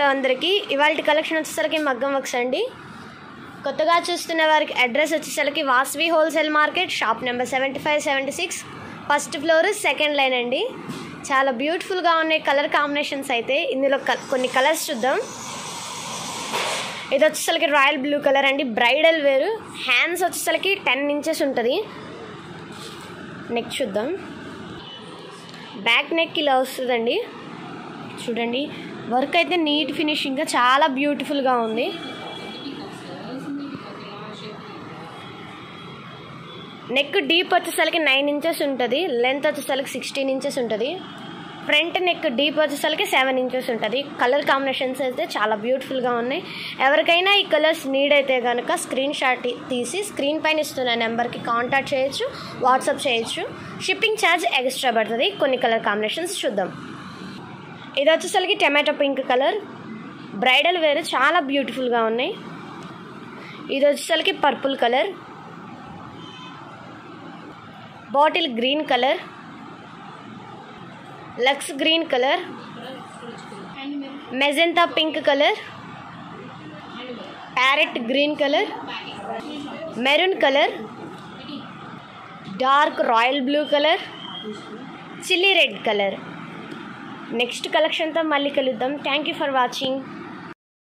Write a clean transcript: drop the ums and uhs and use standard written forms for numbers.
అందరికీ ఇవాల్టి కలెక్షన్ వచ్చేసరికి మగ్గం వర్క్స్ అండి. కొత్తగా చూస్తున్న వారికి అడ్రస్ వచ్చేసరికి Vasavi wholesale market, shop number 7576, first floor, second line అండి. చాలా బ్యూటిఫుల్గా ఉన్నాయి కలర్ కాంబినేషన్స్. అయితే ఇందులో కొన్ని కలర్స్ చూద్దాం. ఇది వచ్చేసరికి రాయల్ బ్లూ కలర్ అండి, బ్రైడల్ వేరు. హ్యాండ్స్ వచ్చేసరికి 10 ఇంచెస్ ఉంటుంది. నెక్ చూద్దాం. బ్యాక్ నెక్ ఇలా వస్తుందండి. చూడండి, వర్క్ అయితే నీట్ ఫినిషింగ్గా చాలా బ్యూటిఫుల్గా ఉంది. నెక్ డీప్ వచ్చేసరికి 9 ఇంచెస్ ఉంటుంది. లెంత్ వచ్చేసరికి 16 ఇంచెస్ ఉంటుంది. ఫ్రంట్ నెక్ డీప్ వచ్చేసరికి 7 ఇంచెస్ ఉంటుంది. కలర్ కాంబినేషన్స్ అయితే చాలా బ్యూటిఫుల్గా ఉన్నాయి. ఎవరికైనా ఈ కలర్స్ నీడ్ అయితే కనుక స్క్రీన్ షాట్ తీసి స్క్రీన్ పైన ఇస్తున్న నెంబర్కి కాంటాక్ట్ చేయొచ్చు, వాట్సాప్ చేయొచ్చు. షిప్పింగ్ ఛార్జ్ ఎక్స్ట్రా పడుతుంది. కొన్ని కలర్ కాంబినేషన్స్ చూద్దాం. ఇది వచ్చేసరికి tomato pink colour, bridal wear, చాలా బ్యూటిఫుల్గా ఉన్నాయి. ఇది వచ్చేసరికి purple colour, bottle green colour, lux green colour, magenta pink colour, parrot green colour, maroon colour, dark royal blue colour, chilli red colour. Next కలెక్షన్తో మళ్ళీ కలుద్దాం. Thank you for watching.